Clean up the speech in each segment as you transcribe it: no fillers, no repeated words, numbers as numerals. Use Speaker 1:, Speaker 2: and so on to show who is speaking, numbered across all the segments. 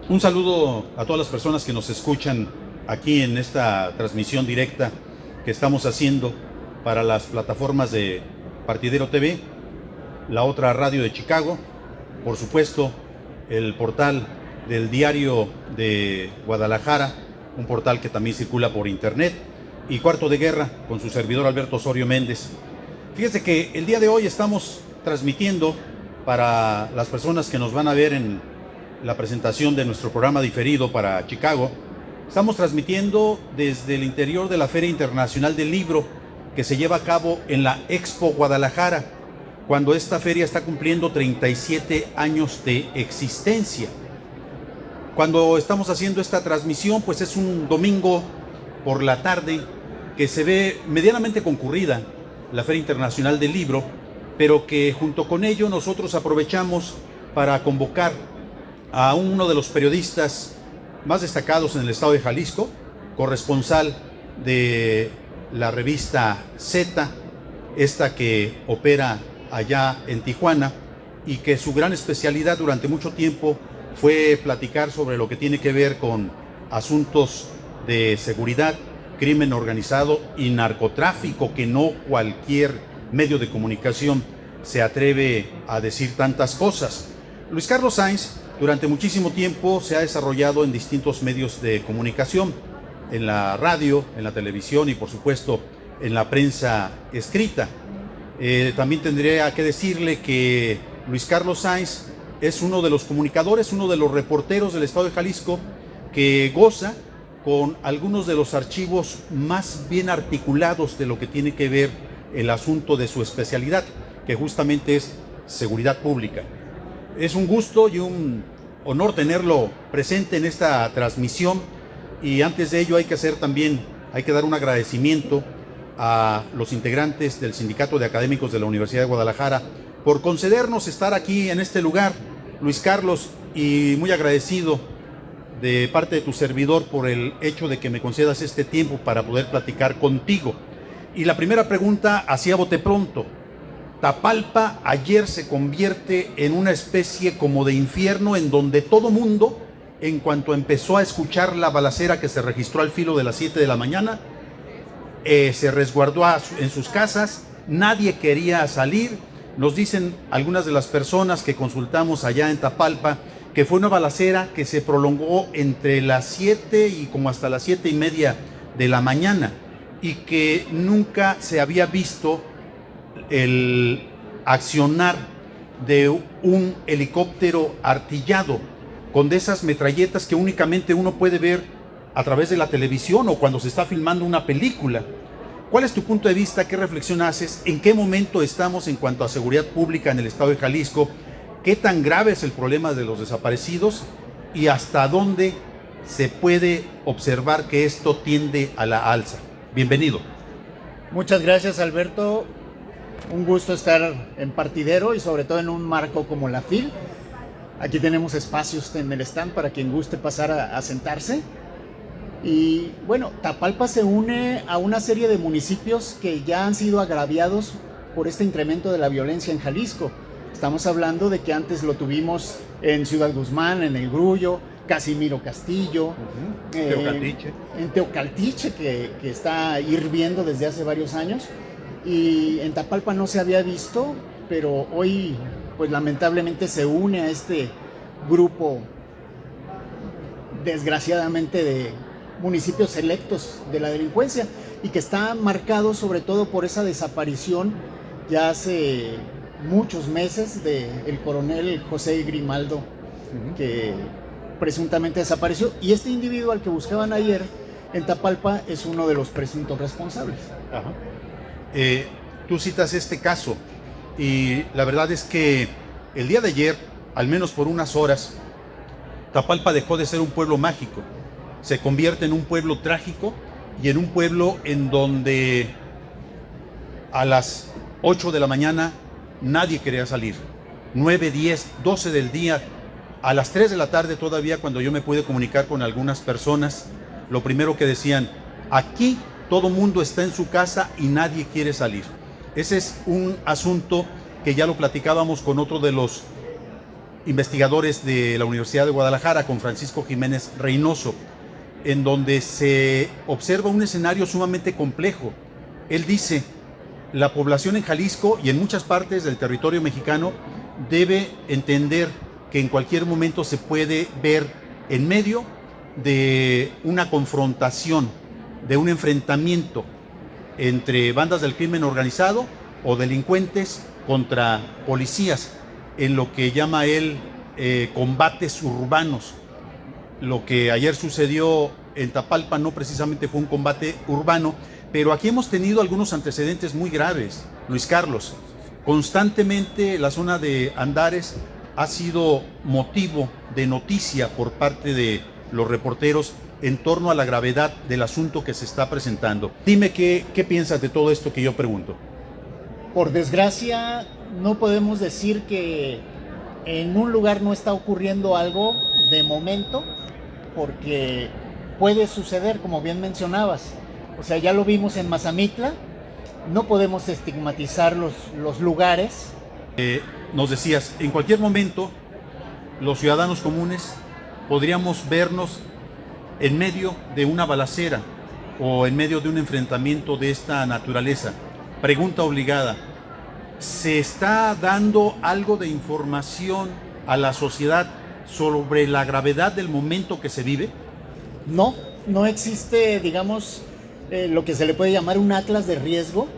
Speaker 1: Un saludo a todas las personas que nos escuchan aquí en esta transmisión directa que estamos haciendo para las plataformas de Partidero TV, la otra radio de Chicago, por supuesto el portal del Diario de Guadalajara, un portal que también circula por internet, y Cuarto de Guerra con su servidor Alberto Osorio Méndez. Fíjese que el día de hoy estamos transmitiendo para las personas que nos van a ver en la presentación de nuestro programa diferido para Chicago. Estamos transmitiendo desde el interior de la Feria Internacional del Libro que se lleva a cabo en la Expo Guadalajara, cuando esta feria está cumpliendo 37 años de existencia. Cuando estamos haciendo esta transmisión, pues es un domingo por la tarde que se ve medianamente concurrida la Feria Internacional del Libro, pero que junto con ello nosotros aprovechamos para convocar a uno de los periodistas más destacados en el estado de Jalisco, corresponsal de la revista Z, esta que opera allá en Tijuana, y que su gran especialidad durante mucho tiempo fue platicar sobre lo que tiene que ver con asuntos de seguridad, crimen organizado y narcotráfico, que no cualquier medio de comunicación se atreve a decir tantas cosas. Luis Carlos Sainz durante muchísimo tiempo se ha desarrollado en distintos medios de comunicación, en la radio, en la televisión y por supuesto en la prensa escrita. También tendría que decirle que Luis Carlos Sainz es uno de los comunicadores, uno de los reporteros del estado de Jalisco que goza con algunos de los archivos más bien articulados de lo que tiene que ver el asunto de su especialidad, que justamente es seguridad pública. Es un gusto y un honor tenerlo presente en esta transmisión, y antes de ello hay que dar un agradecimiento a los integrantes del Sindicato de Académicos de la Universidad de Guadalajara por concedernos estar aquí en este lugar, Luis Carlos, y muy agradecido de parte de tu servidor por el hecho de que me concedas este tiempo para poder platicar contigo. Y la primera pregunta, así a bote pronto: Tapalpa ayer se convierte en una especie como de infierno en donde todo mundo, en cuanto empezó a escuchar la balacera que se registró al filo de las 7 de la mañana, se resguardó en sus casas, nadie quería salir. Nos dicen algunas de las personas que consultamos allá en Tapalpa que fue una balacera que se prolongó entre las 7 y como hasta las 7:30 de la mañana, y que nunca se había visto el accionar de un helicóptero artillado con de esas metralletas que únicamente uno puede ver a través de la televisión o cuando se está filmando una película. ¿Cuál es tu punto de vista? ¿Qué reflexión haces? ¿En qué momento estamos en cuanto a seguridad pública en el estado de Jalisco? ¿Qué tan grave es el problema de los desaparecidos? ¿Y hasta dónde se puede observar que esto tiende a la alza? Bienvenido.
Speaker 2: Muchas gracias, Alberto. Un gusto estar en Partidero y sobre todo en un marco como la FIL. Aquí tenemos espacios en el stand para quien guste pasar a sentarse. Y bueno, Tapalpa se une a una serie de municipios que ya han sido agraviados por este incremento de la violencia en Jalisco. Estamos hablando de que antes lo tuvimos en Ciudad Guzmán, en El Grullo, Casimiro Castillo,
Speaker 1: Teocaltiche.
Speaker 2: en Teocaltiche, que está hirviendo desde hace varios años, y en Tapalpa no se había visto, pero hoy pues lamentablemente se une a este grupo, desgraciadamente, de municipios selectos de la delincuencia, y que está marcado sobre todo por esa desaparición ya hace muchos meses del coronel José Grimaldo, que presuntamente desapareció, y este individuo al que buscaban ayer en Tapalpa es uno de los presuntos responsables.
Speaker 1: Ajá. Tú citas este caso y la verdad es que el día de ayer, al menos por unas horas, Tapalpa dejó de ser un pueblo mágico, se convierte en un pueblo trágico y en un pueblo en donde a las 8 de la mañana nadie quería salir. 9, 10, 12 del día, a las 3 de la tarde todavía, cuando yo me pude comunicar con algunas personas, lo primero que decían: aquí todo mundo está en su casa y nadie quiere salir. Ese es un asunto que ya lo platicábamos con otro de los investigadores de la Universidad de Guadalajara con Francisco Jiménez Reynoso, en donde se observa un escenario sumamente complejo. Él dice: la población en Jalisco y en muchas partes del territorio mexicano debe entender que en cualquier momento se puede ver en medio de una confrontación, de un enfrentamiento entre bandas del crimen organizado o delincuentes contra policías, en lo que llama él combates urbanos. Lo que ayer sucedió en Tapalpa no precisamente fue un combate urbano, pero aquí hemos tenido algunos antecedentes muy graves, Luis Carlos. Constantemente la zona de Andares ha sido motivo de noticia por parte de los reporteros en torno a la gravedad del asunto que se está presentando. Dime qué piensas de todo esto que yo pregunto.
Speaker 2: Por desgracia, no podemos decir que en un lugar no está ocurriendo algo de momento, porque puede suceder, como bien mencionabas. O sea, ya lo vimos en Mazamitla, no podemos estigmatizar los lugares.
Speaker 1: Nos decías, en cualquier momento, los ciudadanos comunes podríamos vernos en medio de una balacera o en medio de un enfrentamiento de esta naturaleza. Pregunta obligada: ¿se está dando algo de información a la sociedad sobre la gravedad del momento que se vive?
Speaker 2: No existe, digamos, lo que se le puede llamar un atlas de riesgo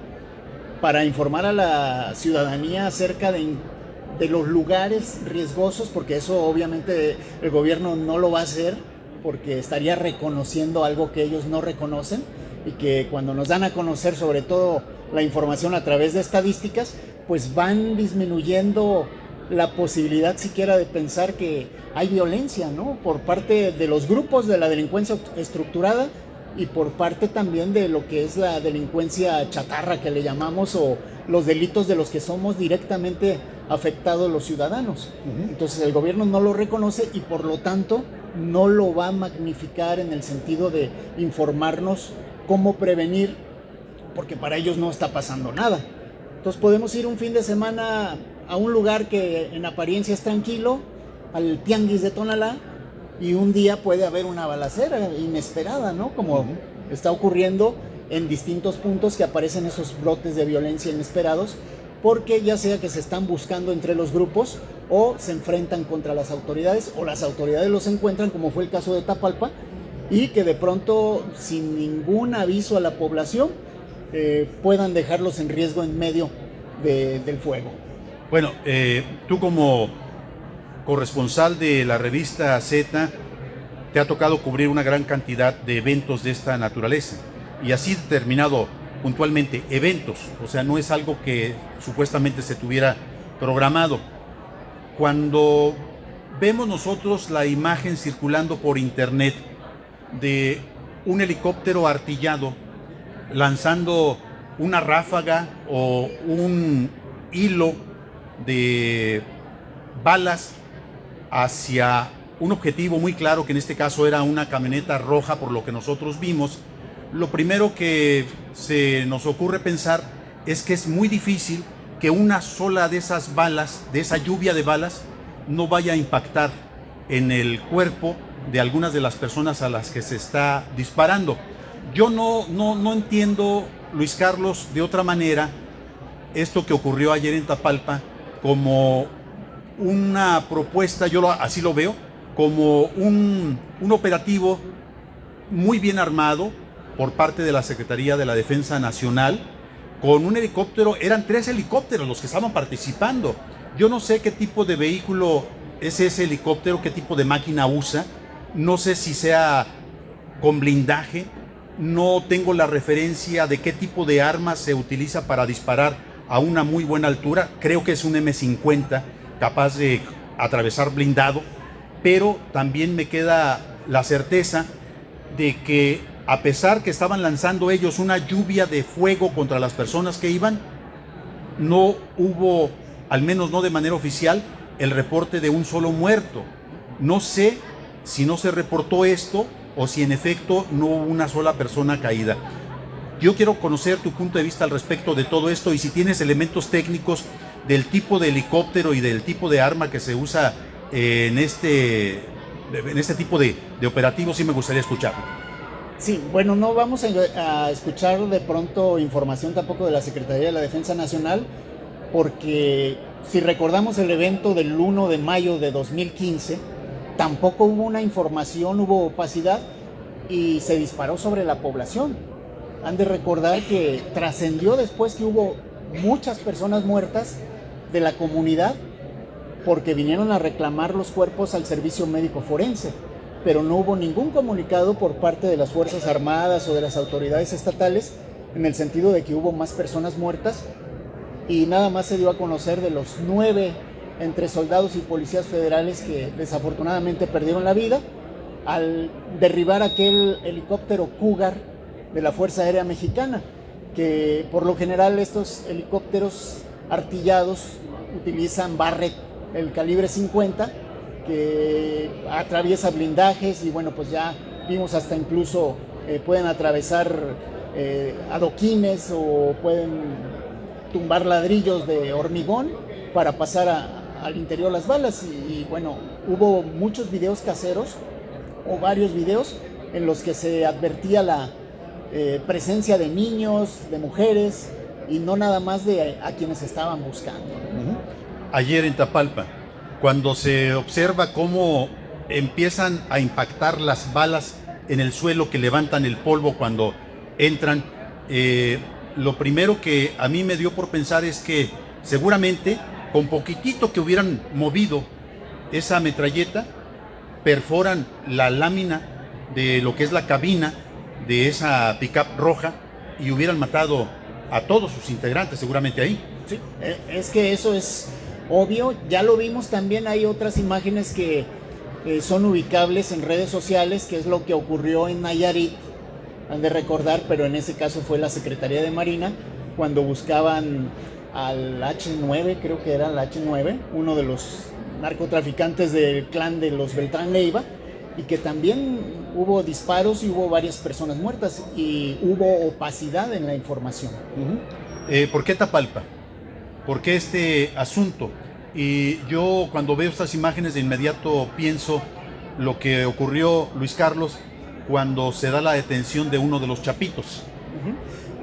Speaker 2: para informar a la ciudadanía acerca de los lugares riesgosos, porque eso obviamente el gobierno no lo va a hacer, porque estaría reconociendo algo que ellos no reconocen, y que cuando nos dan a conocer sobre todo la información a través de estadísticas, pues van disminuyendo la posibilidad siquiera de pensar que hay violencia, ¿no?, por parte de los grupos de la delincuencia estructurada y por parte también de lo que es la delincuencia chatarra, que le llamamos, o los delitos de los que somos directamente afectados los ciudadanos. Entonces el gobierno no lo reconoce y por lo tanto no lo va a magnificar en el sentido de informarnos cómo prevenir, porque para ellos no está pasando nada. Entonces podemos ir un fin de semana a un lugar que en apariencia es tranquilo, al tianguis de Tonalá, y un día puede haber una balacera inesperada, ¿no? Como está ocurriendo en distintos puntos, que aparecen esos brotes de violencia inesperados, porque ya sea que se están buscando entre los grupos o se enfrentan contra las autoridades, o las autoridades los encuentran, como fue el caso de Tapalpa, y que de pronto, sin ningún aviso a la población, puedan dejarlos en riesgo en medio del fuego.
Speaker 1: Bueno, tú como corresponsal de la revista Z, te ha tocado cubrir una gran cantidad de eventos de esta naturaleza, y así determinado puntualmente eventos, o sea, no es algo que supuestamente se tuviera programado. Cuando vemos nosotros la imagen circulando por internet de un helicóptero artillado lanzando una ráfaga o un hilo de balas hacia un objetivo muy claro, que en este caso era una camioneta roja, por lo que nosotros vimos, lo primero que se nos ocurre pensar es que es muy difícil que una sola de esas balas, de esa lluvia de balas, no vaya a impactar en el cuerpo de algunas de las personas a las que se está disparando. Yo no entiendo, Luis Carlos, de otra manera esto que ocurrió ayer en Tapalpa como una propuesta, así lo veo, como un operativo muy bien armado por parte de la Secretaría de la Defensa Nacional, con un helicóptero. Eran 3 helicópteros los que estaban participando. Yo no sé qué tipo de vehículo es ese helicóptero, qué tipo de máquina usa, no sé si sea con blindaje, no tengo la referencia de qué tipo de arma se utiliza para disparar a una muy buena altura. Creo que es un M50 capaz de atravesar blindado, pero también me queda la certeza de que, a pesar que estaban lanzando ellos una lluvia de fuego contra las personas que iban, no hubo, al menos no de manera oficial, el reporte de un solo muerto. No sé si no se reportó esto o si en efecto no hubo una sola persona caída. Yo quiero conocer tu punto de vista al respecto de todo esto, y si tienes elementos técnicos del tipo de helicóptero y del tipo de arma que se usa en este tipo de operativos, sí me gustaría escucharlo.
Speaker 2: Sí, bueno, no vamos a escuchar de pronto información tampoco de la Secretaría de la Defensa Nacional, porque si recordamos el evento del 1 de mayo de 2015, tampoco hubo una información, hubo opacidad y se disparó sobre la población. Han de recordar que trascendió después que hubo muchas personas muertas de la comunidad porque vinieron a reclamar los cuerpos al servicio médico forense, pero no hubo ningún comunicado por parte de las Fuerzas Armadas o de las autoridades estatales en el sentido de que hubo más personas muertas, y nada más se dio a conocer de los 9 entre soldados y policías federales que desafortunadamente perdieron la vida al derribar aquel helicóptero Cougar de la Fuerza Aérea Mexicana, que por lo general estos helicópteros artillados utilizan Barrett, el calibre 50, que atraviesa blindajes y bueno, pues ya vimos hasta incluso pueden atravesar adoquines o pueden tumbar ladrillos de hormigón para pasar al interior las balas y bueno, hubo muchos videos caseros o varios videos en los que se advertía la presencia de niños, de mujeres y no nada más de a quienes estaban buscando.
Speaker 1: Ayer en Tapalpa, cuando se observa cómo empiezan a impactar las balas en el suelo que levantan el polvo cuando entran, lo primero que a mí me dio por pensar es que seguramente con poquitito que hubieran movido esa metralleta, perforan la lámina de lo que es la cabina de esa pickup roja y hubieran matado a todos sus integrantes seguramente ahí.
Speaker 2: Sí, es que eso es obvio, ya lo vimos también, hay otras imágenes que son ubicables en redes sociales, que es lo que ocurrió en Nayarit, han de recordar, pero en ese caso fue la Secretaría de Marina, cuando buscaban al H9, creo que era el H9, uno de los narcotraficantes del clan de los Beltrán Leiva, y que también hubo disparos y hubo varias personas muertas y hubo opacidad en la información.
Speaker 1: ¿Por qué Tapalpa? ¿Por qué este asunto? Y yo cuando veo estas imágenes de inmediato pienso lo que ocurrió, Luis Carlos, cuando se da la detención de uno de los chapitos.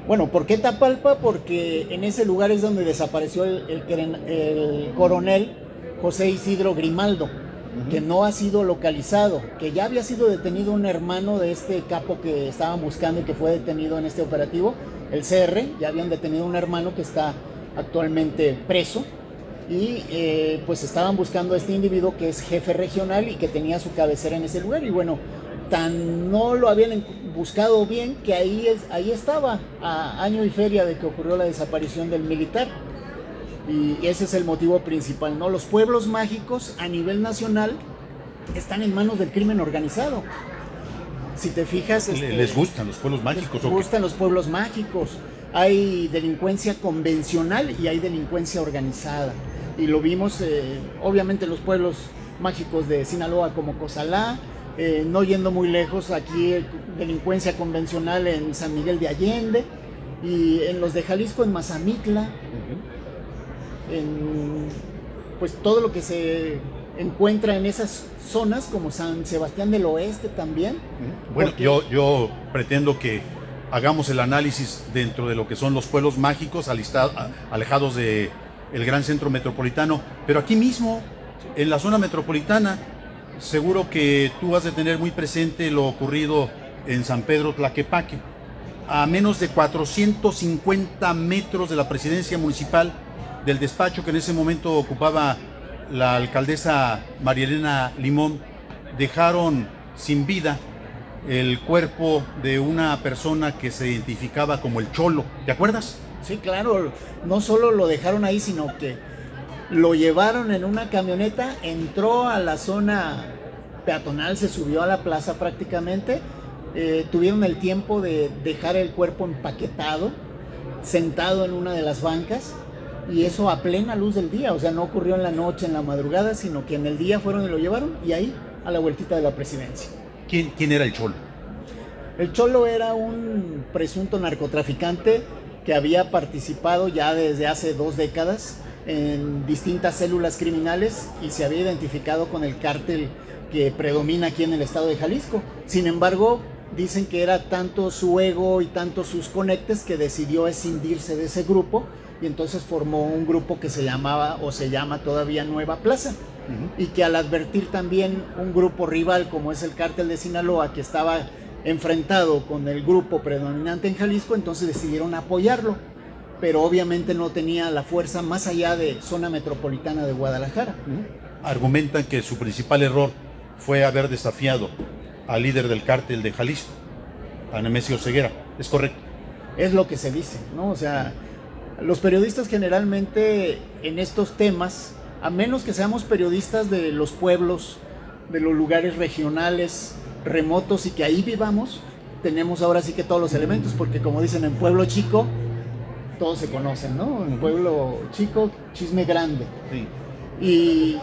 Speaker 2: Bueno, ¿por qué Tapalpa? Porque en ese lugar es donde desapareció el coronel José Isidro Grimaldo, que no ha sido localizado, que ya había sido detenido un hermano de este capo que estaban buscando y que fue detenido en este operativo, el CR, ya habían detenido un hermano que está actualmente preso y pues estaban buscando a este individuo que es jefe regional y que tenía su cabecera en ese lugar y bueno, tan no lo habían buscado bien que ahí estaba a año y feria de que ocurrió la desaparición del militar y ese es el motivo principal, ¿no? Los pueblos mágicos a nivel nacional están en manos del crimen organizado. Si te fijas...
Speaker 1: ¿Les gustan los pueblos mágicos?
Speaker 2: Les gustan los pueblos mágicos. Hay delincuencia convencional y hay delincuencia organizada. Y lo vimos, obviamente, en los pueblos mágicos de Sinaloa como Cozalá, no yendo muy lejos, aquí delincuencia convencional en San Miguel de Allende, y en los de Jalisco, en Mazamitla, en pues todo lo que se encuentra en esas zonas, como San Sebastián del Oeste también.
Speaker 1: Bueno, yo pretendo que hagamos el análisis dentro de lo que son los pueblos mágicos alejados del gran centro metropolitano, pero aquí mismo, en la zona metropolitana, seguro que tú has de tener muy presente lo ocurrido en San Pedro Tlaquepaque, a menos de 450 metros de la presidencia municipal, del despacho que en ese momento ocupaba la alcaldesa María Elena Limón, dejaron sin vida el cuerpo de una persona que se identificaba como el Cholo. ¿Te acuerdas?
Speaker 2: Sí, claro. No solo lo dejaron ahí, sino que lo llevaron en una camioneta, entró a la zona peatonal, se subió a la plaza prácticamente. Tuvieron el tiempo de dejar el cuerpo empaquetado, sentado en una de las bancas, y eso a plena luz del día. O sea, no ocurrió en la noche, en la madrugada, sino que en el día fueron y lo llevaron, y ahí a la vueltita de la presidencia.
Speaker 1: ¿Quién era el Cholo?
Speaker 2: El Cholo era un presunto narcotraficante que había participado ya desde hace 2 décadas en distintas células criminales y se había identificado con el cártel que predomina aquí en el estado de Jalisco. Sin embargo, dicen que era tanto su ego y tanto sus conectes que decidió escindirse de ese grupo y entonces formó un grupo que se llamaba o se llama todavía Nueva Plaza. Y que al advertir también un grupo rival como es el cártel de Sinaloa que estaba enfrentado con el grupo predominante en Jalisco, entonces decidieron apoyarlo, pero obviamente no tenía la fuerza más allá de zona metropolitana de Guadalajara.
Speaker 1: Argumentan que su principal error fue haber desafiado al líder del cártel de Jalisco, a Nemesio Ceguera. ¿Es correcto?
Speaker 2: Es lo que se dice, ¿no? O sea, los periodistas generalmente en estos temas, a menos que seamos periodistas de los pueblos, de los lugares regionales, remotos y que ahí vivamos, tenemos ahora sí que todos los elementos, porque como dicen, en pueblo chico todos se conocen, ¿no? En pueblo chico, chisme grande. Sí. Y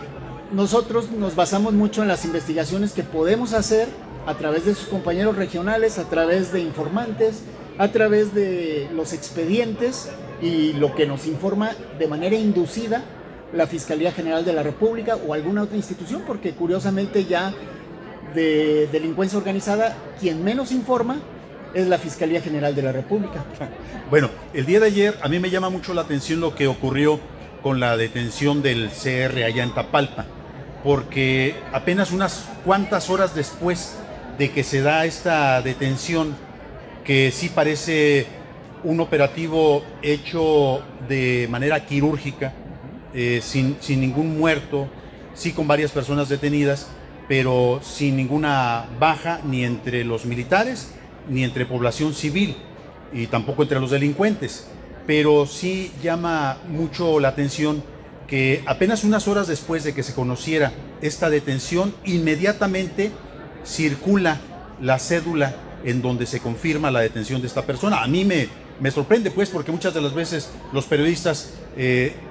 Speaker 2: nosotros nos basamos mucho en las investigaciones que podemos hacer a través de sus compañeros regionales, a través de informantes, a través de los expedientes y lo que nos informa de manera inducida la Fiscalía General de la República o alguna otra institución, porque curiosamente ya de delincuencia organizada, quien menos informa es la Fiscalía General de la República.
Speaker 1: Bueno, el día de ayer a mí me llama mucho la atención lo que ocurrió con la detención del CR allá en Tapalpa, porque apenas unas cuantas horas después de que se da esta detención, que sí parece un operativo hecho de manera quirúrgica, sin ningún muerto, sí con varias personas detenidas, pero sin ninguna baja ni entre los militares ni entre población civil y tampoco entre los delincuentes. Pero sí llama mucho la atención que apenas unas horas después de que se conociera esta detención, inmediatamente circula la cédula en donde se confirma la detención de esta persona. A mí me sorprende, pues, porque muchas de las veces los periodistas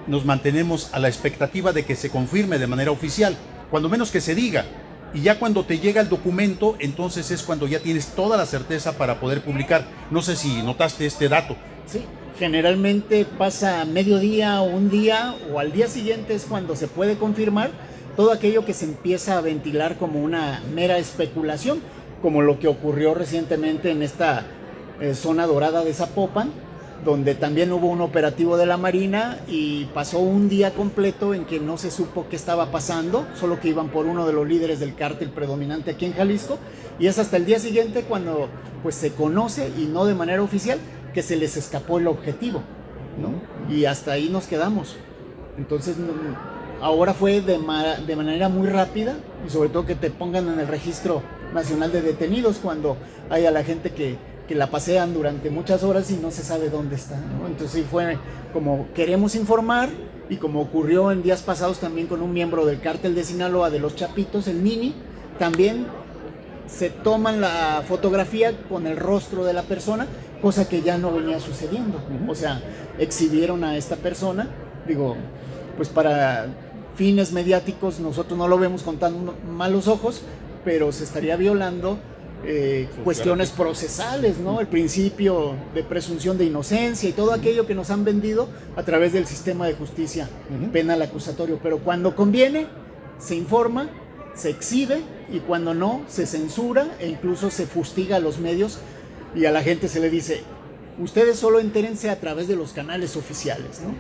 Speaker 1: nos mantenemos a la expectativa de que se confirme de manera oficial, cuando menos que se diga, y ya cuando te llega el documento, entonces es cuando ya tienes toda la certeza para poder publicar. No sé si notaste este dato.
Speaker 2: Sí, generalmente pasa mediodía o un día, o al día siguiente es cuando se puede confirmar todo aquello que se empieza a ventilar como una mera especulación, como lo que ocurrió recientemente en esta zona dorada de Zapopan, donde también hubo un operativo de la Marina y pasó un día completo en que no se supo qué estaba pasando, solo que iban por uno de los líderes del cártel predominante aquí en Jalisco, y es hasta el día siguiente cuando pues se conoce, y no de manera oficial, que se les escapó el objetivo, ¿no? Y hasta ahí nos quedamos. Entonces ahora fue de manera muy rápida, y sobre todo que te pongan en el registro nacional de detenidos cuando hay a la gente que la pasean durante muchas horas y no se sabe dónde está, ¿no? Entonces fue como queremos informar, y como ocurrió en días pasados también con un miembro del cártel de Sinaloa de los Chapitos, el Nini, también se toman la fotografía con el rostro de la persona, cosa que ya no venía sucediendo. O sea, exhibieron a esta persona, digo, pues para fines mediáticos nosotros no lo vemos con tan malos ojos, pero se estaría violando cuestiones procesales, ¿no? El principio de presunción de inocencia y todo aquello que nos han vendido a través del sistema de justicia penal acusatorio. Pero cuando conviene, se informa, se exhibe, y cuando no, se censura e incluso se fustiga a los medios, y a la gente se le dice: ustedes solo entérense a través de los canales oficiales, ¿no?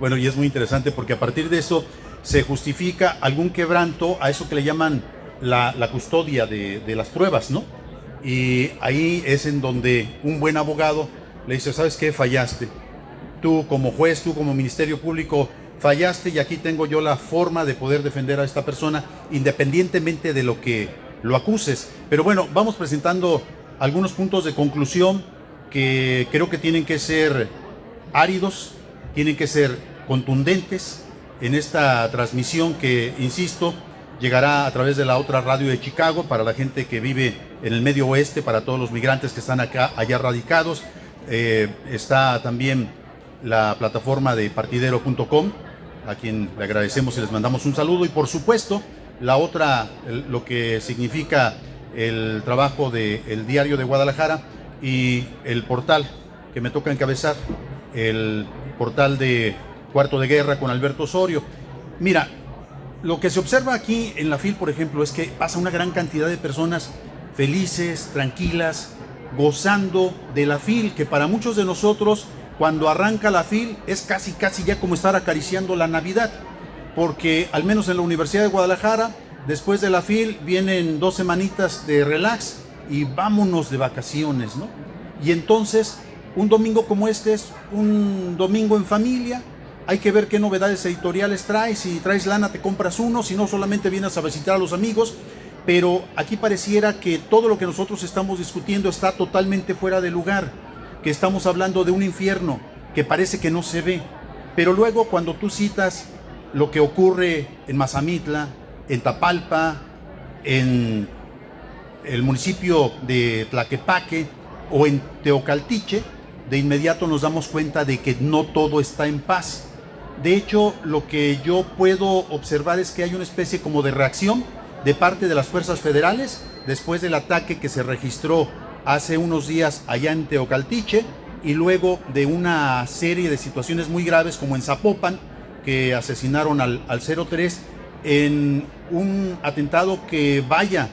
Speaker 1: Bueno, y es muy interesante porque a partir de eso se justifica algún quebranto a eso que le llaman la custodia de las pruebas, ¿no? Y ahí es en donde un buen abogado le dice: ¿sabes qué? Fallaste. Tú como juez, tú como Ministerio Público, fallaste, y aquí tengo yo la forma de poder defender a esta persona independientemente de lo que lo acuses. Pero bueno, vamos presentando algunos puntos de conclusión que creo que tienen que ser áridos, tienen que ser contundentes en esta transmisión que, insisto, llegará a través de la otra radio de Chicago para la gente que vive en el medio oeste, para todos los migrantes que están allá radicados. Está también la plataforma de partidero.com, a quien le agradecemos y les mandamos un saludo, y por supuesto la otra, lo que significa el trabajo del Diario de Guadalajara y el portal que me toca encabezar, el portal de Cuarto de Guerra con Alberto Osorio. Mira, lo que se observa aquí en la FIL, por ejemplo, es que pasa una gran cantidad de personas felices, tranquilas, gozando de la FIL, que para muchos de nosotros, cuando arranca la FIL, es casi ya como estar acariciando la Navidad, porque al menos en la Universidad de Guadalajara, después de la FIL vienen 2 semanitas de relax y vámonos de vacaciones, ¿no? Y entonces, un domingo como este es un domingo en familia. Hay que ver qué novedades editoriales traes. Si traes lana, te compras uno. Si no, solamente vienes a visitar a los amigos. Pero aquí pareciera que todo lo que nosotros estamos discutiendo está totalmente fuera de lugar. Que estamos hablando de un infierno que parece que no se ve. Pero luego, cuando tú citas lo que ocurre en Mazamitla, en Tapalpa, en el municipio de Tlaquepaque o en Teocaltiche, de inmediato nos damos cuenta de que no todo está en paz. De hecho, lo que yo puedo observar es que hay una especie como de reacción de parte de las fuerzas federales después del ataque que se registró hace unos días allá en Teocaltiche, y luego de una serie de situaciones muy graves como en Zapopan, que asesinaron al 03 en un atentado que, vaya,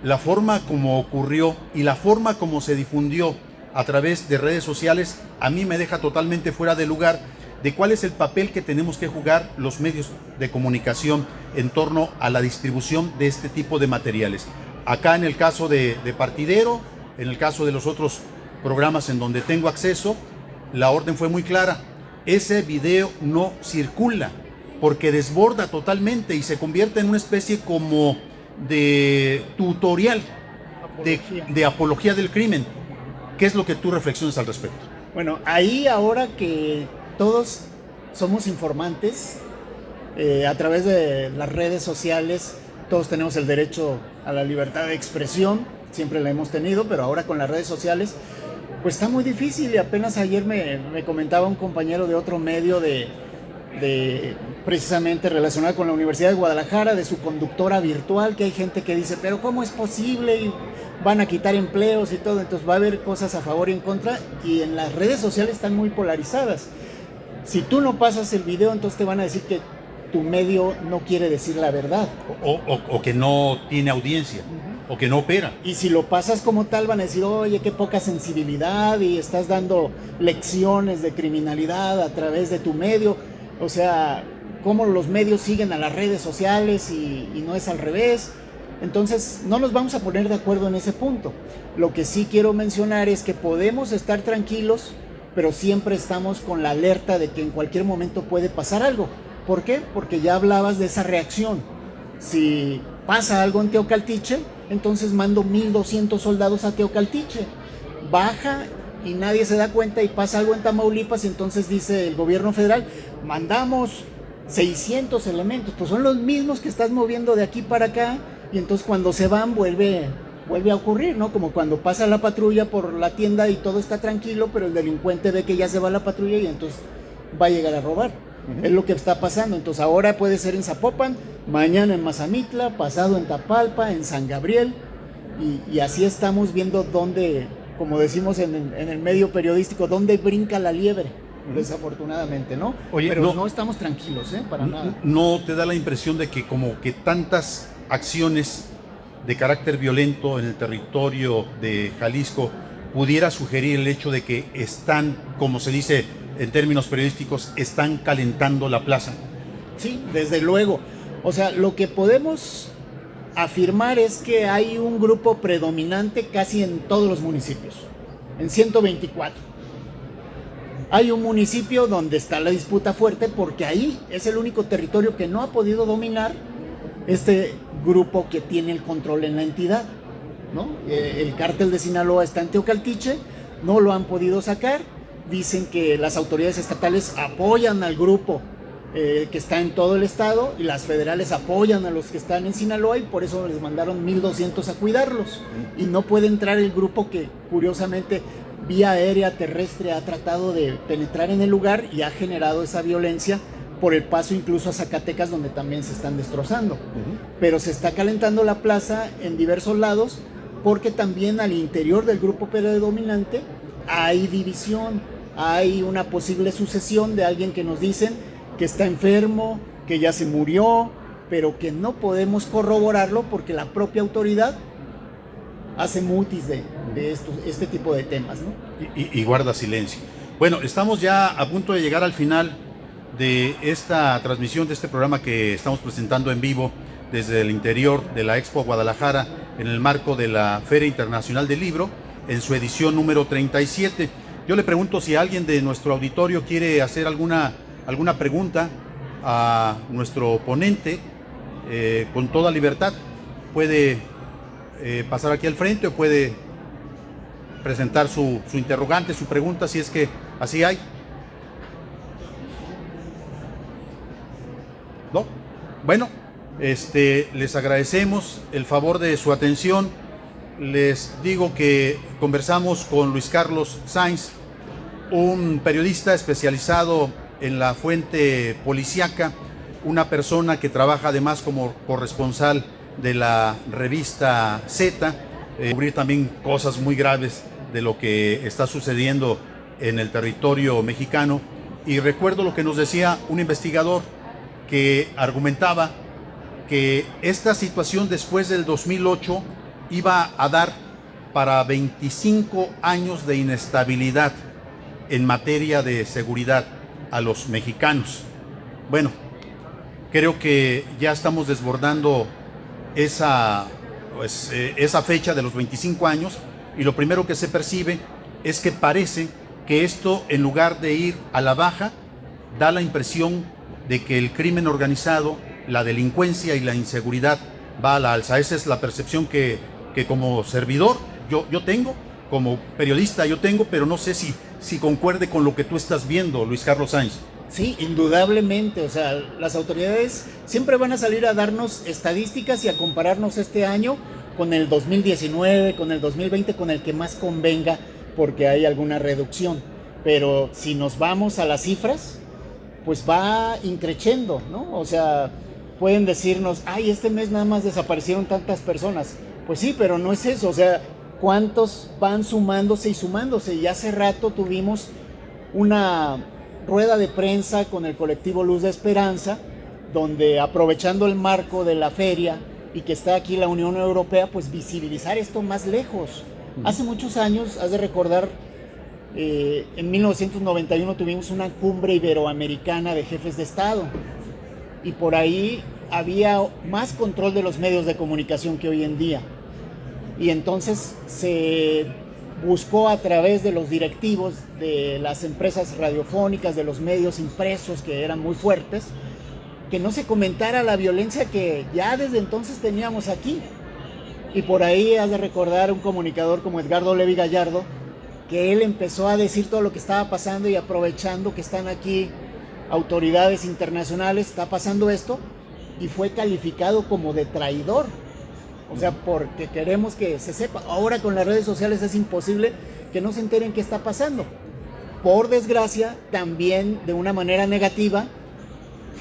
Speaker 1: la forma como ocurrió y la forma como se difundió a través de redes sociales a mí me deja totalmente fuera de lugar de cuál es el papel que tenemos que jugar los medios de comunicación en torno a la distribución de este tipo de materiales. Acá en el caso de Partidero, en el caso de los otros programas en donde tengo acceso, la orden fue muy clara: ese video no circula, porque desborda totalmente y se convierte en una especie como de tutorial, de apología del crimen. ¿Qué es lo que tú reflexionas al respecto?
Speaker 2: Bueno, ahí ahora que todos somos informantes, a través de las redes sociales, todos tenemos el derecho a la libertad de expresión, siempre la hemos tenido, pero ahora con las redes sociales, pues está muy difícil. Y apenas ayer me comentaba un compañero de otro medio de precisamente relacionado con la Universidad de Guadalajara, de su conductora virtual, que hay gente que dice, pero ¿cómo es posible? Y van a quitar empleos y todo. Entonces va a haber cosas a favor y en contra, y en las redes sociales están muy polarizadas. Si tú no pasas el video, entonces te van a decir que tu medio no quiere decir la verdad.
Speaker 1: O que no tiene audiencia, o que no opera.
Speaker 2: Y si lo pasas como tal, van a decir, oye, qué poca sensibilidad, y estás dando lecciones de criminalidad a través de tu medio. O sea, cómo los medios siguen a las redes sociales y no es al revés. Entonces, no nos vamos a poner de acuerdo en ese punto. Lo que sí quiero mencionar es que podemos estar tranquilos, pero siempre estamos con la alerta de que en cualquier momento puede pasar algo. ¿Por qué? Porque ya hablabas de esa reacción. Si pasa algo en Teocaltiche, entonces mando 1,200 soldados a Teocaltiche. Baja y nadie se da cuenta, y pasa algo en Tamaulipas, y entonces dice el gobierno federal, mandamos 600 elementos. Pues son los mismos que estás moviendo de aquí para acá, y entonces cuando se van vuelve a ocurrir, ¿no? Como cuando pasa la patrulla por la tienda y todo está tranquilo, pero el delincuente ve que ya se va la patrulla y entonces va a llegar a robar. Es lo que está pasando. Entonces ahora puede ser en Zapopan, mañana en Mazamitla, pasado en Tapalpa, en San Gabriel, y así estamos viendo dónde, como decimos en el medio periodístico, dónde brinca la liebre, desafortunadamente, ¿no?
Speaker 1: Oye,
Speaker 2: pero no estamos tranquilos, para nada.
Speaker 1: ¿No te da la impresión de que como que tantas acciones de carácter violento en el territorio de Jalisco pudiera sugerir el hecho de que están, como se dice en términos periodísticos, están calentando la plaza?
Speaker 2: Sí, desde luego. O sea, lo que podemos afirmar es que hay un grupo predominante casi en todos los municipios, en 124. Hay un municipio donde está la disputa fuerte, porque ahí es el único territorio que no ha podido dominar este grupo que tiene el control en la entidad, ¿no? El cártel de Sinaloa está en Teocaltiche, no lo han podido sacar. Dicen que las autoridades estatales apoyan al grupo que está en todo el estado, y las federales apoyan a los que están en Sinaloa, y por eso les mandaron 1,200 a cuidarlos. Y no puede entrar el grupo que, curiosamente, vía aérea, terrestre, ha tratado de penetrar en el lugar y ha generado esa violencia por el paso incluso a Zacatecas, donde también se están destrozando. Pero se está calentando la plaza en diversos lados, porque también al interior del grupo predominante hay división. hay una posible sucesión de alguien que nos dicen que está enfermo, que ya se murió, pero que no podemos corroborarlo porque la propia autoridad hace mutis de este tipo de temas, ¿no?
Speaker 1: Y guarda silencio. Bueno, estamos ya a punto de llegar al final de esta transmisión, de este programa que estamos presentando en vivo desde el interior de la Expo Guadalajara en el marco de la Feria Internacional del Libro, en su edición número 37. Yo le pregunto si alguien de nuestro auditorio quiere hacer alguna pregunta a nuestro ponente, con toda libertad. Puede pasar aquí al frente o puede presentar su interrogante, su pregunta, si es que así hay. ¿No? Bueno, les agradecemos el favor de su atención. Les digo que conversamos con Luis Carlos Sainz, un periodista especializado en la fuente policíaca, una persona que trabaja además como corresponsal de la revista Z, cubrir también cosas muy graves de lo que está sucediendo en el territorio mexicano. Y recuerdo lo que nos decía un investigador que argumentaba que esta situación después del 2008 iba a dar para 25 años de inestabilidad en materia de seguridad a los mexicanos. Bueno, creo que ya estamos desbordando esa fecha de los 25 años, y lo primero que se percibe es que parece que esto, en lugar de ir a la baja, da la impresión de que el crimen organizado, la delincuencia y la inseguridad va a la alza. Esa es la percepción que como servidor yo tengo, como periodista yo tengo, pero no sé si concuerde con lo que tú estás viendo, Luis Carlos Sainz.
Speaker 2: Sí, indudablemente, o sea, las autoridades siempre van a salir a darnos estadísticas y a compararnos este año con el 2019, con el 2020, con el que más convenga, porque hay alguna reducción. Pero si nos vamos a las cifras, pues va increciendo, ¿no? O sea, pueden decirnos, ay, este mes nada más desaparecieron tantas personas. Pues sí, pero no es eso, o sea, ¿cuántos van sumándose y sumándose? Y hace rato tuvimos una rueda de prensa con el colectivo Luz de Esperanza, donde, aprovechando el marco de la feria y que está aquí la Unión Europea, pues visibilizar esto más lejos. Hace muchos años, has de recordar, en 1991 tuvimos una cumbre iberoamericana de jefes de Estado, y por ahí había más control de los medios de comunicación que hoy en día, y entonces se buscó a través de los directivos de las empresas radiofónicas, de los medios impresos que eran muy fuertes, que no se comentara la violencia que ya desde entonces teníamos aquí. Y por ahí has de recordar un comunicador como Edgardo Levi Gallardo, que él empezó a decir todo lo que estaba pasando, y aprovechando que están aquí autoridades internacionales, está pasando esto, y fue calificado como de traidor. O sea, porque queremos que se sepa. Ahora con las redes sociales es imposible que no se enteren qué está pasando. Por desgracia, también de una manera negativa,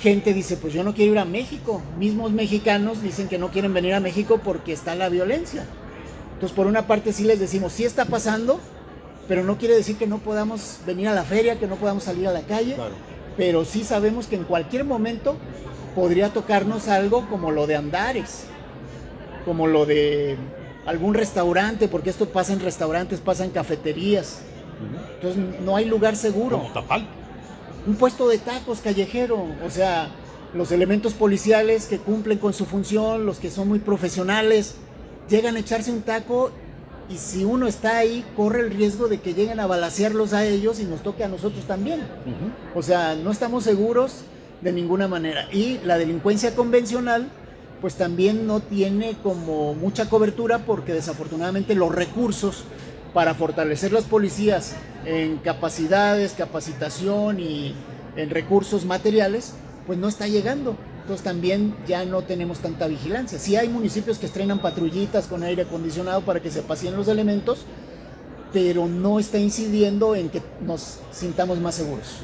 Speaker 2: gente dice, pues yo no quiero ir a México. Mismos mexicanos dicen que no quieren venir a México porque está la violencia. Entonces, por una parte sí les decimos, sí está pasando, pero no quiere decir que no podamos venir a la feria, que no podamos salir a la calle. Claro. Pero sí sabemos que en cualquier momento podría tocarnos algo como lo de Andares, como lo de algún restaurante, porque esto pasa en restaurantes, pasa en cafeterías. Entonces no hay lugar seguro.
Speaker 1: Como Tapal.
Speaker 2: Un puesto de tacos callejero, o sea, los elementos policiales que cumplen con su función, los que son muy profesionales, llegan a echarse un taco, y si uno está ahí, corre el riesgo de que lleguen a balacearlos a ellos y nos toque a nosotros también. O sea, no estamos seguros de ninguna manera. Y la delincuencia convencional, pues también no tiene como mucha cobertura, porque desafortunadamente los recursos para fortalecer las policías en capacidades, capacitación y en recursos materiales, pues no está llegando. Entonces también ya no tenemos tanta vigilancia. Sí hay municipios que estrenan patrullitas con aire acondicionado para que se paseen los elementos, pero no está incidiendo en que nos sintamos más seguros.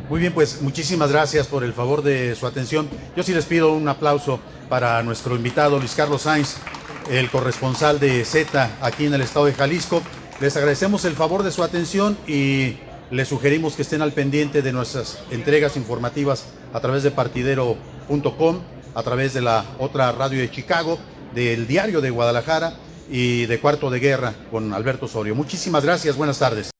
Speaker 1: Muy bien, pues muchísimas gracias por el favor de su atención. Yo sí les pido un aplauso para nuestro invitado Luis Carlos Sainz, el corresponsal de Z aquí en el estado de Jalisco. Les agradecemos el favor de su atención y Les sugerimos que estén al pendiente de nuestras entregas informativas a través de partidero.com, a través de la otra radio de Chicago, del Diario de Guadalajara y de Cuarto de Guerra con Alberto Osorio. Muchísimas gracias, buenas tardes.